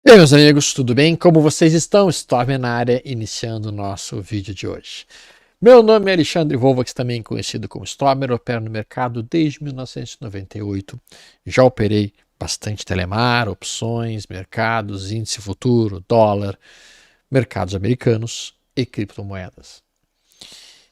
E aí, meus amigos, tudo bem? Como vocês estão? Storm na área, iniciando o nosso vídeo de hoje. Meu nome é Alexandre Volvax, também conhecido como Stormer, opero no mercado desde 1998. Já operei bastante telemar, opções, mercados, índice futuro, dólar, mercados americanos e criptomoedas.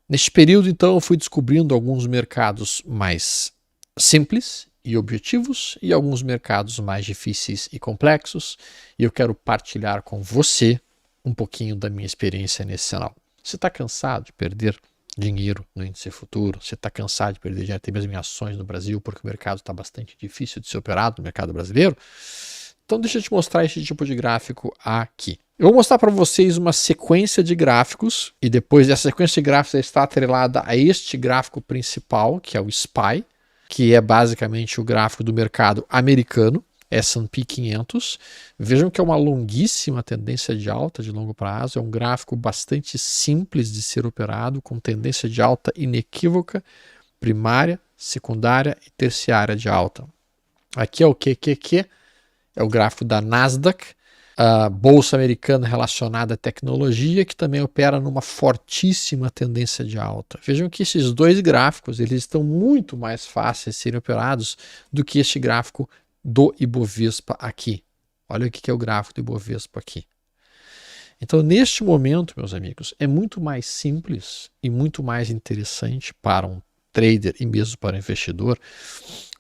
Neste período, então, eu fui descobrindo alguns mercados mais simples e objetivos e alguns mercados mais difíceis e complexos, e eu quero partilhar com você um pouquinho da minha experiência nesse canal. Você está cansado de perder dinheiro no índice futuro? Você está cansado de perder dinheiro até mesmo em ações no Brasil, porque o mercado está bastante difícil de ser operado no mercado brasileiro? Então deixa eu te mostrar esse tipo de gráfico aqui. Eu vou mostrar para vocês uma sequência de gráficos, e depois dessa sequência de gráficos está atrelada a este gráfico principal, que é o SPY, que é basicamente o gráfico do mercado americano, S&P 500. Vejam que é uma longuíssima tendência de alta de longo prazo, é um gráfico bastante simples de ser operado, com tendência de alta inequívoca, primária, secundária e terciária de alta. Aqui é o QQQ, é o gráfico da Nasdaq, a bolsa americana relacionada à tecnologia, que também opera numa fortíssima tendência de alta. Vejam que esses dois gráficos eles estão muito mais fáceis de serem operados do que este gráfico do Ibovespa aqui. Olha o que é o gráfico do Ibovespa aqui. Então, neste momento, meus amigos, é muito mais simples e muito mais interessante para um trader e mesmo para um investidor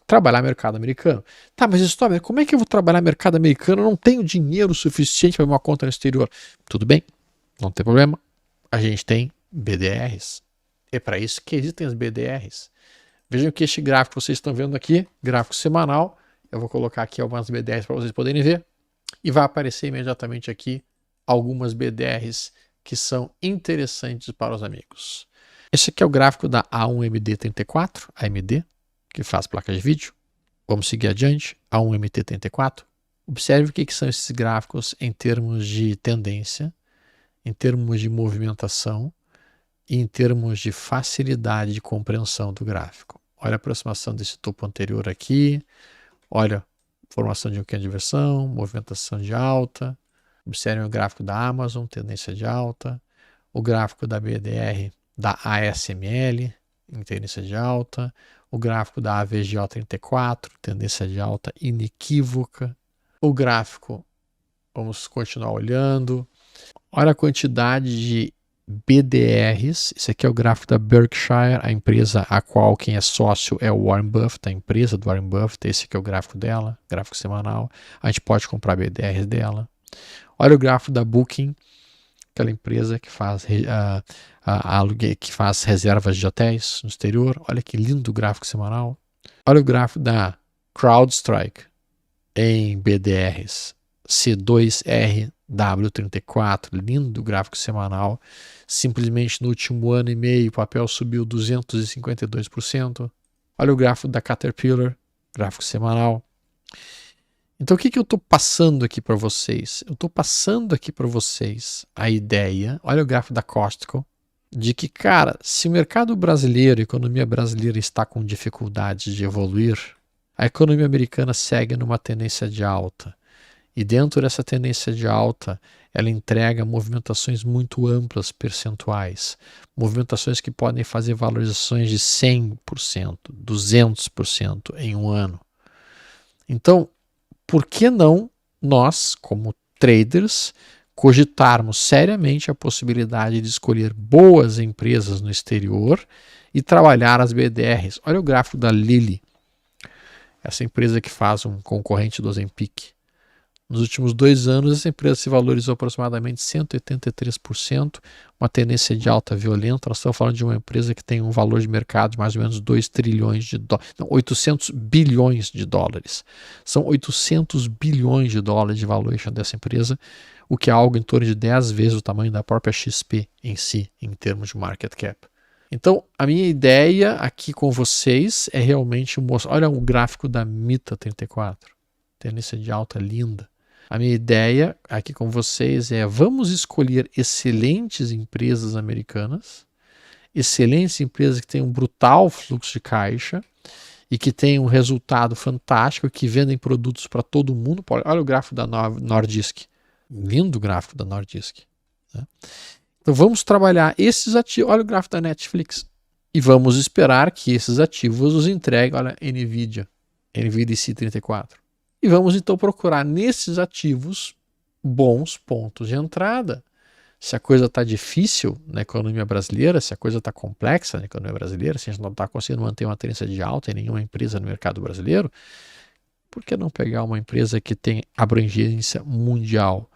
trabalhar mercado americano. Tá, mas Stormer, como é que eu vou trabalhar mercado americano? Eu não tenho dinheiro suficiente para uma conta no exterior. Tudo bem, não tem problema. A gente tem BDRs. É para isso que existem as BDRs. Vejam que este gráfico que vocês estão vendo aqui, gráfico semanal, eu vou colocar aqui algumas BDRs para vocês poderem ver, e vai aparecer imediatamente aqui algumas BDRs que são interessantes para os amigos. Esse aqui é o gráfico da A1MD34, AMD, que faz placa de vídeo. Vamos seguir adiante, A1MT34. Observe o que são esses gráficos em termos de tendência, em termos de movimentação e em termos de facilidade de compreensão do gráfico. Olha a aproximação desse topo anterior aqui, olha a formação de um canhão de inversão, movimentação de alta. Observe o gráfico da Amazon, tendência de alta, o gráfico da BDR da ASML, em tendência de alta, o gráfico da AVGO34, tendência de alta inequívoca, o gráfico, vamos continuar olhando, olha a quantidade de BDRs, esse aqui é o gráfico da Berkshire, a empresa a qual quem é sócio é o Warren Buffett, a empresa do Warren Buffett, esse aqui é o gráfico dela, gráfico semanal, a gente pode comprar BDRs dela. Olha o gráfico da Booking, aquela empresa que faz que faz reservas de hotéis no exterior. Olha que lindo gráfico semanal. Olha o gráfico da CrowdStrike em BDRs C2RW34, lindo gráfico semanal. Simplesmente no último ano e meio o papel subiu 252%. Olha o gráfico da Caterpillar, gráfico semanal. Então o que eu estou passando aqui para vocês? Eu estou passando aqui para vocês a ideia, olha o gráfico da Costco, de que, cara, se o mercado brasileiro, a economia brasileira está com dificuldades de evoluir, a economia americana segue numa tendência de alta. E dentro dessa tendência de alta, ela entrega movimentações muito amplas percentuais. Movimentações que podem fazer valorizações de 100%, 200% em um ano. Então, por que não nós, como traders, cogitarmos seriamente a possibilidade de escolher boas empresas no exterior e trabalhar as BDRs? Olha o gráfico da Lilly, essa empresa que faz um concorrente do Ozempic. Nos últimos 2 anos, essa empresa se valorizou aproximadamente 183%, uma tendência de alta violenta. Nós estamos falando de uma empresa que tem um valor de mercado de mais ou menos 2 trilhões de dólares, não, 800 bilhões de dólares. São 800 bilhões de dólares de valuation dessa empresa, o que é algo em torno de 10 vezes o tamanho da própria XP em si, em termos de market cap. Então, a minha ideia aqui com vocês é realmente mostrar. Olha o gráfico da Mita 34, tendência de alta linda. A minha ideia aqui com vocês é: vamos escolher excelentes empresas americanas, excelentes empresas que têm um brutal fluxo de caixa e que tem um resultado fantástico, que vendem produtos para todo mundo. Olha o gráfico da Nordisk. Lindo gráfico da Nordisk. Né? Então vamos trabalhar esses ativos. Olha o gráfico da Netflix. E vamos esperar que esses ativos os entreguem. Olha, NVIDIA IC34. E vamos então procurar nesses ativos bons pontos de entrada. Se a coisa está difícil na economia brasileira, se a coisa está complexa na economia brasileira, se a gente não está conseguindo manter uma tendência de alta em nenhuma empresa no mercado brasileiro, por que não pegar uma empresa que tem abrangência mundial?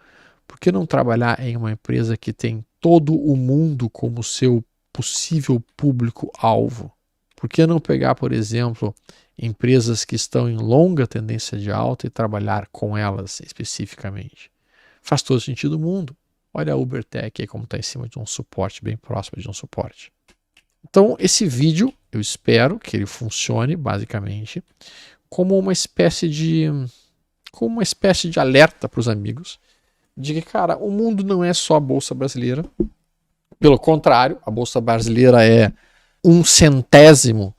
Por que não trabalhar em uma empresa que tem todo o mundo como seu possível público-alvo? Por que não pegar, por exemplo, empresas que estão em longa tendência de alta e trabalhar com elas especificamente? Faz todo sentido do mundo. Olha a UberTech aí como está em cima de um suporte, bem próximo de um suporte. Então esse vídeo, eu espero que ele funcione basicamente como uma espécie de alerta para os amigos de que, cara, o mundo não é só a Bolsa Brasileira. Pelo contrário, a Bolsa Brasileira é 1/100º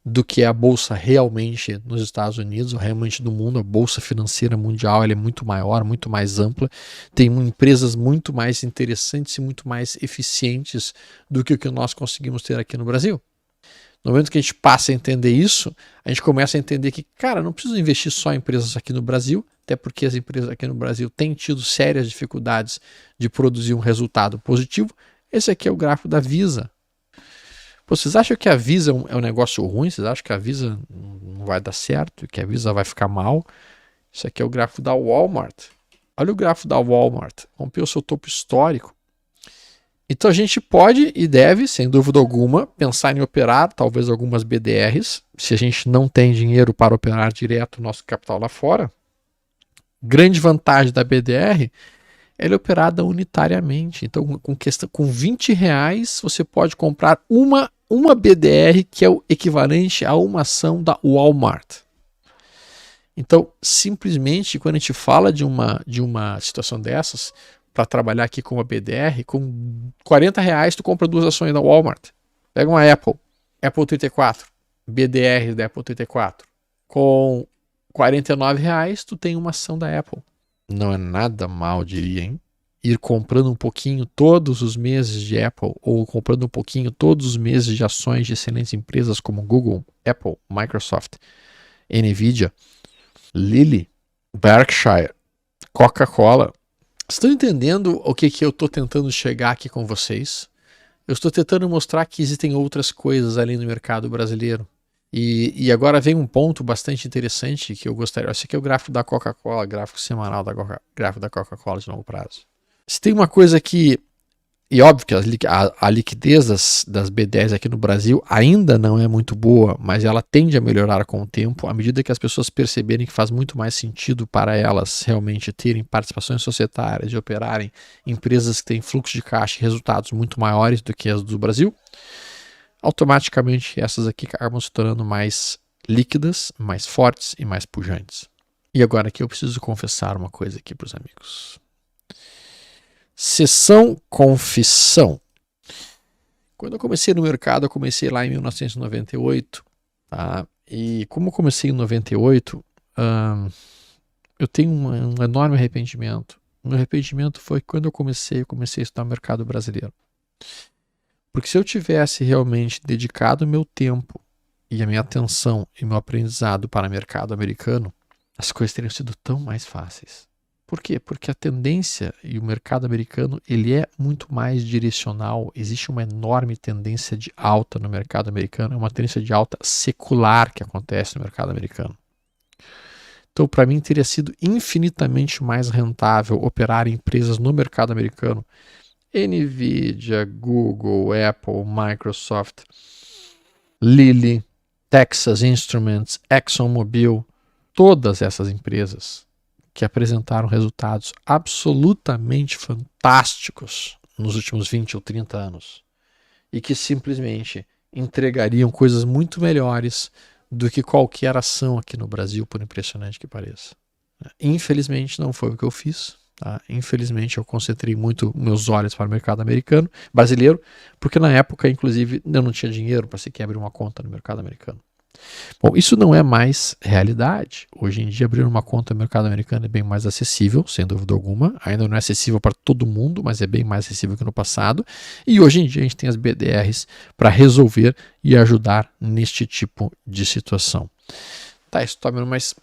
do que é a Bolsa realmente nos Estados Unidos, ou realmente do mundo. A Bolsa Financeira Mundial ela é muito maior, muito mais ampla, tem empresas muito mais interessantes e muito mais eficientes do que o que nós conseguimos ter aqui no Brasil. No momento que a gente passa a entender isso, a gente começa a entender que, cara, não preciso investir só em empresas aqui no Brasil, até porque as empresas aqui no Brasil têm tido sérias dificuldades de produzir um resultado positivo. Esse aqui é o gráfico da Visa. Vocês acham que a Visa é um negócio ruim? Vocês acham que a Visa não vai dar certo? Que a Visa vai ficar mal? Isso aqui é o gráfico da Walmart. Olha o gráfico da Walmart. Rompeu o seu topo histórico. Então a gente pode e deve, sem dúvida alguma, pensar em operar talvez algumas BDRs. Se a gente não tem dinheiro para operar direto o nosso capital lá fora. Grande vantagem da BDR, ela é operada unitariamente. Então com R$20 você pode comprar uma BDR que é o equivalente a uma ação da Walmart. Então, simplesmente, quando a gente fala de uma situação dessas, para trabalhar aqui com uma BDR, com R$40 tu compra 2 ações da Walmart. Pega uma Apple 34, BDR da Apple 34. Com R$49 tu tem uma ação da Apple. Não é nada mal, diria, hein? Ir comprando um pouquinho todos os meses de Apple, ou comprando um pouquinho todos os meses de ações de excelentes empresas como Google, Apple, Microsoft, NVIDIA, Lilly, Berkshire, Coca-Cola. Estão entendendo o que eu estou tentando chegar aqui com vocês? Eu estou tentando mostrar que existem outras coisas além do mercado brasileiro. E agora vem um ponto bastante interessante que eu gostaria. Esse aqui é o gráfico da Coca-Cola, gráfico semanal gráfico da Coca-Cola de longo prazo. Se tem uma coisa que, e óbvio que a liquidez das B10 aqui no Brasil ainda não é muito boa, mas ela tende a melhorar com o tempo, à medida que as pessoas perceberem que faz muito mais sentido para elas realmente terem participações societárias, de operarem empresas que têm fluxo de caixa e resultados muito maiores do que as do Brasil, automaticamente essas aqui acabam se tornando mais líquidas, mais fortes e mais pujantes. E agora aqui eu preciso confessar uma coisa aqui para os amigos. Sessão confissão. Quando eu comecei no mercado, eu comecei lá em 1998. Tá? E como eu comecei em 98, eu tenho um enorme arrependimento. O meu arrependimento foi que quando eu comecei a estudar o mercado brasileiro. Porque se eu tivesse realmente dedicado o meu tempo e a minha atenção e meu aprendizado para o mercado americano, as coisas teriam sido tão mais fáceis. Por quê? Porque a tendência e o mercado americano ele é muito mais direcional. Existe uma enorme tendência de alta no mercado americano. É uma tendência de alta secular que acontece no mercado americano. Então, para mim, teria sido infinitamente mais rentável operar em empresas no mercado americano. NVIDIA, Google, Apple, Microsoft, Lilly, Texas Instruments, ExxonMobil, todas essas empresas que apresentaram resultados absolutamente fantásticos nos últimos 20 ou 30 anos e que simplesmente entregariam coisas muito melhores do que qualquer ação aqui no Brasil, por impressionante que pareça. Infelizmente não foi o que eu fiz. Tá? Infelizmente eu concentrei muito meus olhos para o mercado brasileiro, porque na época, inclusive, eu não tinha dinheiro para sequer abrir uma conta no mercado americano. Bom, isso não é mais realidade. Hoje em dia, abrir uma conta no mercado americano é bem mais acessível, sem dúvida alguma. Ainda não é acessível para todo mundo, mas é bem mais acessível que no passado. E hoje em dia a gente tem as BDRs para resolver e ajudar neste tipo de situação. Tá, Stockman, mas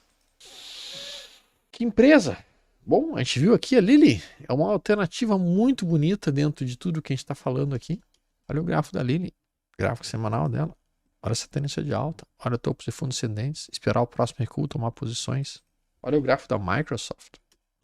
que empresa? Bom, a gente viu aqui a Lilly. É uma alternativa muito bonita dentro de tudo que a gente está falando aqui. Olha o gráfico da Lilly, gráfico semanal dela. Olha essa tendência de alta, olha topos de fundos ascendentes, esperar o próximo recuo, tomar posições. Olha o gráfico da Microsoft,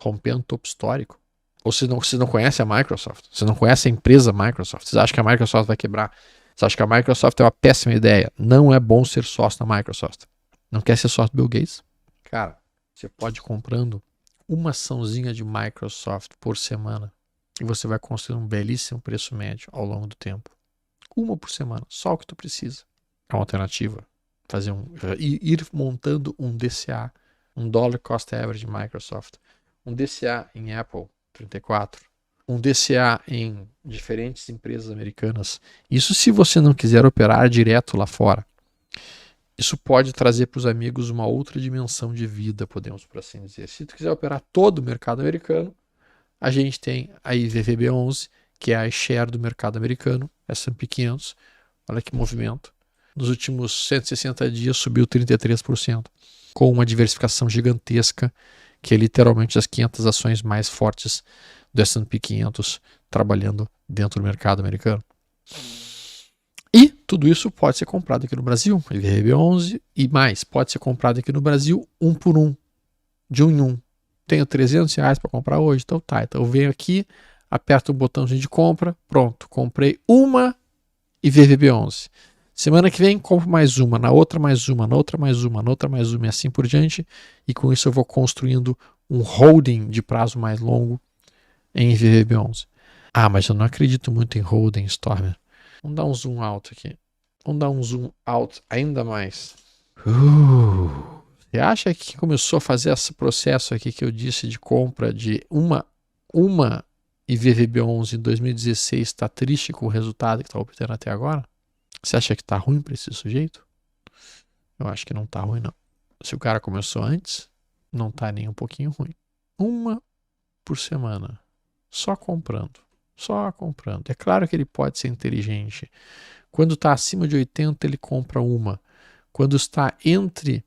rompendo topo histórico. Ou se não conhece a Microsoft, você não conhece a empresa Microsoft, você acha que a Microsoft vai quebrar, você acha que a Microsoft é uma péssima ideia. Não é bom ser sócio da Microsoft. Não quer ser sócio do Bill Gates? Cara, você pode ir comprando uma açãozinha de Microsoft por semana e você vai construir um belíssimo preço médio ao longo do tempo. Uma por semana, só o que tu precisa. É uma alternativa. Ir montando um DCA, um Dollar Cost Average de Microsoft, um DCA em Apple 34, um DCA em diferentes empresas americanas. Isso se você não quiser operar direto lá fora. Isso pode trazer para os amigos uma outra dimensão de vida, podemos por assim dizer. Se tu quiser operar todo o mercado americano, a gente tem a IVVB11, que é a share do mercado americano, S&P 500. Olha que movimento. Nos últimos 160 dias subiu 33%, com uma diversificação gigantesca, que é literalmente as 500 ações mais fortes do S&P 500 trabalhando dentro do mercado americano. E tudo isso pode ser comprado aqui no Brasil, IVRB11 e mais, pode ser comprado aqui no Brasil um por um, de um em um. Tenho R$300 para comprar hoje, então tá. Então eu venho aqui, aperto o botãozinho de compra, pronto, comprei uma IVRB11. Semana que vem compro mais uma, na outra mais uma, na outra mais uma, na outra mais uma e assim por diante. E com isso eu vou construindo um holding de prazo mais longo em IVRB11. Ah, mas eu não acredito muito em holding, Stormer. Vamos dar um zoom out aqui. Vamos dar um zoom out ainda mais. Você acha que começou a fazer esse processo aqui que eu disse de compra de uma IVRB11 em 2016 está triste com o resultado que está obtendo até agora? Você acha que tá ruim para esse sujeito? Eu acho que não tá ruim, não. Se o cara começou antes, não tá nem um pouquinho ruim. Uma por semana. Só comprando. Só comprando. É claro que ele pode ser inteligente. Quando está acima de 80, ele compra uma. Quando está entre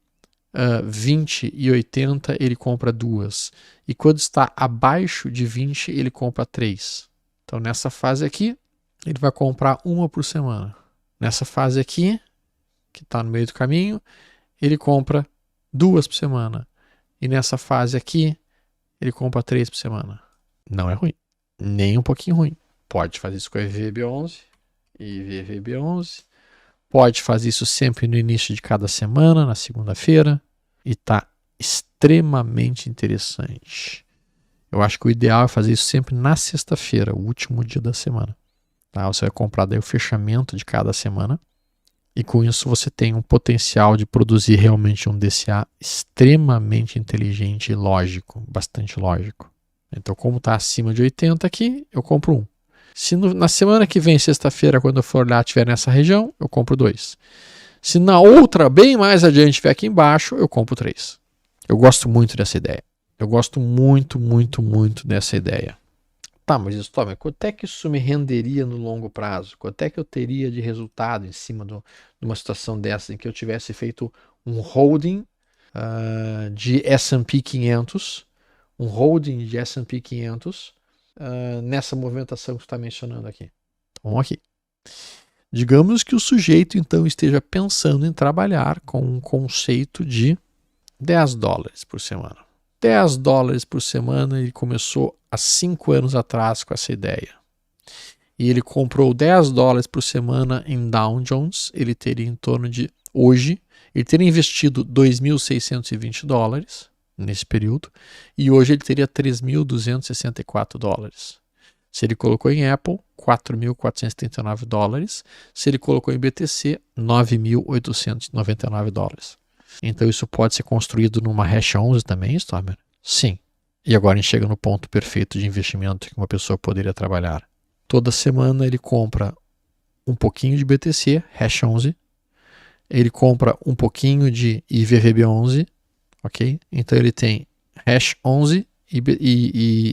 20 e 80, ele compra duas. E quando está abaixo de 20, ele compra 3. Então, nessa fase aqui, ele vai comprar uma por semana. Nessa fase aqui, que está no meio do caminho, ele compra 2 por semana. E nessa fase aqui, ele compra 3 por semana. Não é ruim. Nem um pouquinho ruim. Pode fazer isso com a IVRB11 e IVRB11. Pode fazer isso sempre no início de cada semana, na segunda-feira. E está extremamente interessante. Eu acho que o ideal é fazer isso sempre na sexta-feira, o último dia da semana. Tá? Você vai comprar daí o fechamento de cada semana e com isso você tem um potencial de produzir realmente um DCA extremamente inteligente e lógico, bastante lógico. Então, como está acima de 80 aqui, eu compro um. Se na semana que vem, sexta-feira, quando eu for lá, estiver nessa região, eu compro 2. Se na outra, bem mais adiante, estiver aqui embaixo, eu compro 3. Eu gosto muito dessa ideia. Eu gosto muito, muito, muito dessa ideia. Tá, mas isso, toma, quanto é que isso me renderia no longo prazo? Quanto é que eu teria de resultado em cima de uma situação dessa, em que eu tivesse feito um holding de S&P 500, um holding de S&P 500 nessa movimentação que você está mencionando aqui? Vamos aqui. Digamos que o sujeito, então, esteja pensando em trabalhar com um conceito de $10 por semana. $10 por semana, ele começou há 5 anos atrás com essa ideia. E ele comprou $10 por semana em Dow Jones, ele teria em torno de, hoje, ele teria investido $2.620 nesse período, e hoje ele teria $3.264. Se ele colocou em Apple, $4.439. Se ele colocou em BTC, $9.899. Então isso pode ser construído numa Hash 11 também, Stormer? Sim. E agora a gente chega no ponto perfeito de investimento que uma pessoa poderia trabalhar. Toda semana ele compra um pouquinho de BTC, Hash 11, ele compra um pouquinho de IVVB11, ok? Então ele tem hash 11 e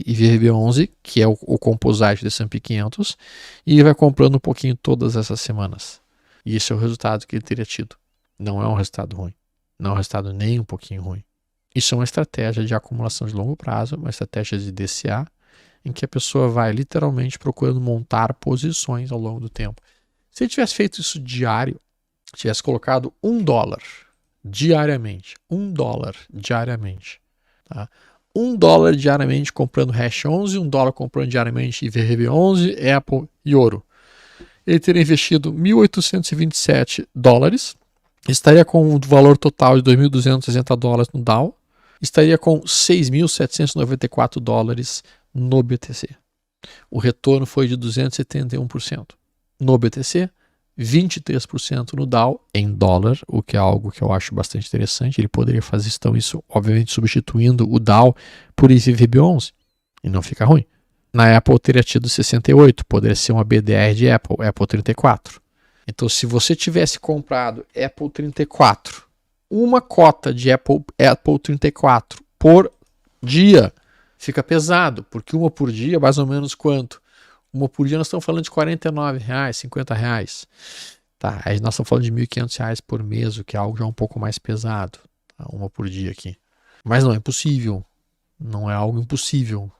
IVVB11, que é o composite do S&P 500, e ele vai comprando um pouquinho todas essas semanas. E esse é o resultado que ele teria tido. Não é um resultado ruim. Não é um resultado nem um pouquinho ruim. Isso é uma estratégia de acumulação de longo prazo, uma estratégia de DCA, em que a pessoa vai literalmente procurando montar posições ao longo do tempo. Se ele tivesse feito isso diário, tivesse colocado $1 diariamente, $1 diariamente, tá? $1 diariamente comprando hash 11, $1 comprando diariamente IVRB11, Apple e ouro. Ele teria investido $1.827, estaria com o valor total de $2.260 no Dow, estaria com $6.794 no BTC. O retorno foi de 271% no BTC, 23% no Dow em dólar, o que é algo que eu acho bastante interessante. Ele poderia fazer então isso, obviamente substituindo o Dow por IVVB11, e não fica ruim. Na Apple teria tido 68, poderia ser uma BDR de Apple, Apple 34. Então se você tivesse comprado Apple 34, uma cota de Apple 34 por dia, fica pesado, porque uma por dia, mais ou menos quanto? Uma por dia nós estamos falando de R$49, R$50. Tá, aí nós estamos falando de R$1.500 por mês, o que é algo já um pouco mais pesado. Tá, uma por dia aqui. Mas não é impossível. Não é algo impossível.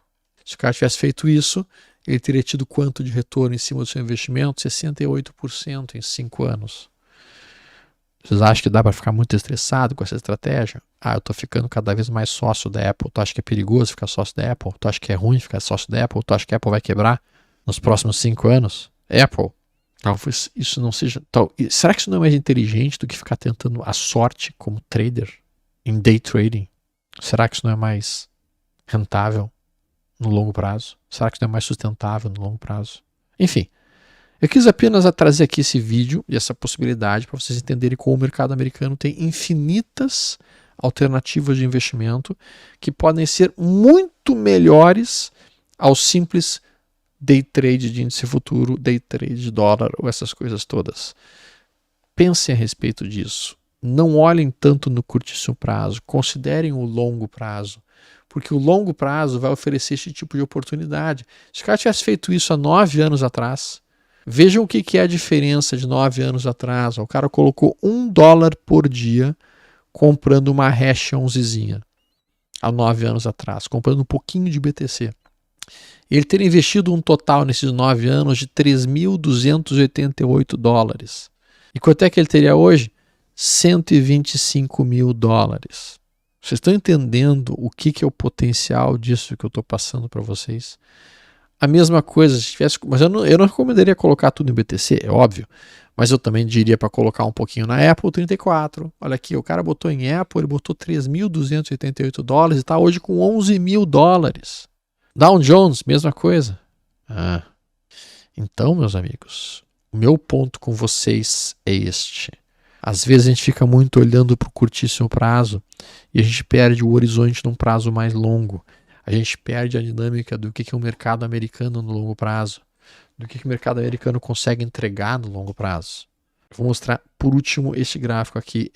Se o cara tivesse feito isso, ele teria tido quanto de retorno em cima do seu investimento? 68% em 5 anos. Vocês acham que dá para ficar muito estressado com essa estratégia? Ah, eu estou ficando cada vez mais sócio da Apple. Tu acha que é perigoso ficar sócio da Apple? Tu acha que é ruim ficar sócio da Apple? Tu acha que a Apple vai quebrar nos próximos 5 anos? Apple. Talvez isso não seja... Será que isso não é mais inteligente do que ficar tentando a sorte como trader em day trading? Será que isso não é mais rentável no longo prazo? Será que isso não é mais sustentável no longo prazo? Enfim, eu quis apenas trazer aqui esse vídeo e essa possibilidade para vocês entenderem como o mercado americano tem infinitas alternativas de investimento que podem ser muito melhores ao simples day trade de índice futuro, day trade de dólar ou essas coisas todas. Pensem a respeito disso. Não olhem tanto no curtíssimo prazo, considerem o longo prazo, porque o longo prazo vai oferecer esse tipo de oportunidade. Se o cara tivesse feito isso há 9 anos atrás, vejam o que é a diferença de 9 anos atrás. O cara colocou $1 por dia comprando uma hash 11zinha há 9 anos atrás, comprando um pouquinho de BTC. Ele teria investido um total nesses 9 anos de $3.288. E quanto é que ele teria hoje? $125 mil. Vocês estão entendendo o que é o potencial disso que eu estou passando para vocês? A mesma coisa, se tivesse, mas eu não recomendaria colocar tudo em BTC, é óbvio. Mas eu também diria para colocar um pouquinho na Apple 34. Olha aqui, o cara botou em Apple, ele botou $3.288 e está hoje com $11 mil. Dow Jones, mesma coisa. Então, meus amigos, o meu ponto com vocês é este. Às vezes a gente fica muito olhando para o curtíssimo prazo e a gente perde o horizonte num prazo mais longo. A gente perde a dinâmica do que é o mercado americano no longo prazo, do que o mercado americano consegue entregar no longo prazo. Eu vou mostrar por último este gráfico aqui,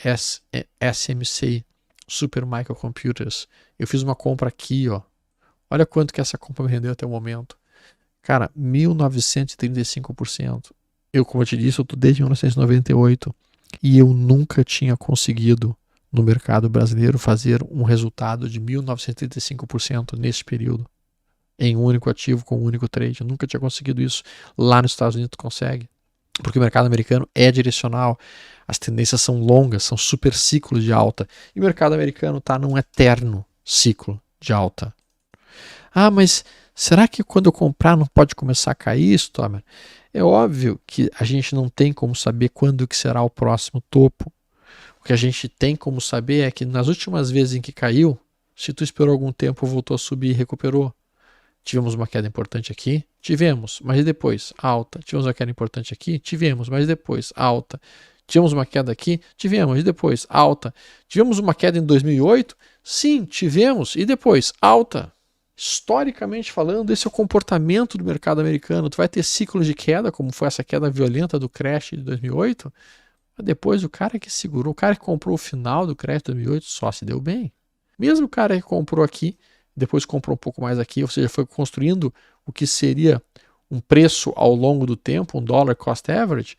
SMC, Super Microcomputers. Eu fiz uma compra aqui, ó. Olha quanto que essa compra me rendeu até o momento. Cara, 1935%. Eu, como eu te disse, eu estou desde 1998 e eu nunca tinha conseguido no mercado brasileiro fazer um resultado de 1935% nesse período em um único ativo com um único trade. Eu nunca tinha conseguido isso. Lá nos Estados Unidos consegue, porque o mercado americano é direcional, as tendências são longas, são super ciclos de alta, e o mercado americano está num eterno ciclo de alta. Ah, mas será que quando eu comprar não pode começar a cair isso, Tomer? É óbvio que a gente não tem como saber quando que será o próximo topo. O que a gente tem como saber é que nas últimas vezes em que caiu, se tu esperou algum tempo, voltou a subir e recuperou. Tivemos uma queda importante aqui? Tivemos, mas depois alta. Tivemos uma queda importante aqui? Tivemos, mas depois alta. Tivemos uma queda aqui? Tivemos, e depois alta. Tivemos uma queda em 2008? Sim, tivemos, e depois alta. Historicamente falando, esse é o comportamento do mercado americano. Tu vai ter ciclos de queda, como foi essa queda violenta do crash de 2008, Depois o cara que segurou, o cara que comprou o final do crédito 2008 só se deu bem. Mesmo o cara que comprou aqui, depois comprou um pouco mais aqui, ou seja, foi construindo o que seria um preço ao longo do tempo, um dollar cost average.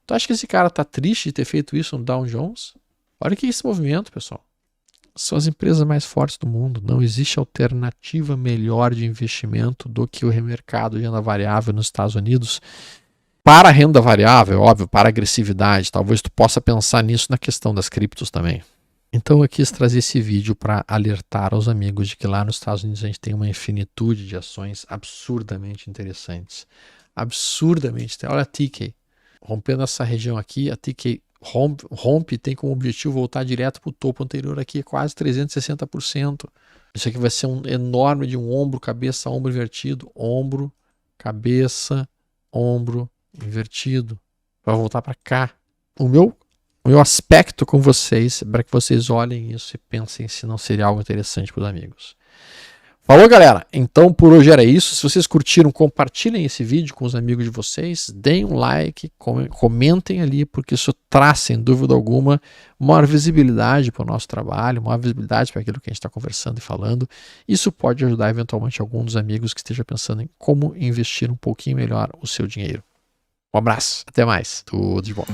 Tu acha que esse cara tá triste de ter feito isso no Dow Jones? Olha que esse movimento, pessoal. São as empresas mais fortes do mundo. Não existe alternativa melhor de investimento do que o mercado de renda variável nos Estados Unidos. Para a renda variável, óbvio, para a agressividade. Talvez tu possa pensar nisso na questão das criptos também. Então eu quis trazer esse vídeo para alertar aos amigos de que lá nos Estados Unidos a gente tem uma infinitude de ações absurdamente interessantes. Absurdamente. Olha a TK. Rompendo essa região aqui, a TK rompe e tem como objetivo voltar direto para o topo anterior aqui, quase 360%. Isso aqui vai ser um enorme de um ombro, cabeça, ombro invertido. Ombro, cabeça, ombro invertido. Vai voltar para cá. O meu aspecto com vocês é para que vocês olhem isso e pensem se não seria algo interessante para os amigos. Falou, galera? Então por hoje era isso. Se vocês curtiram, compartilhem esse vídeo com os amigos de vocês, deem um like, comentem ali, porque isso traz, sem dúvida alguma, maior visibilidade para o nosso trabalho, maior visibilidade para aquilo que a gente está conversando e falando. Isso pode ajudar eventualmente algum dos amigos que esteja pensando em como investir um pouquinho melhor o seu dinheiro. Um abraço, até mais, tudo de bom.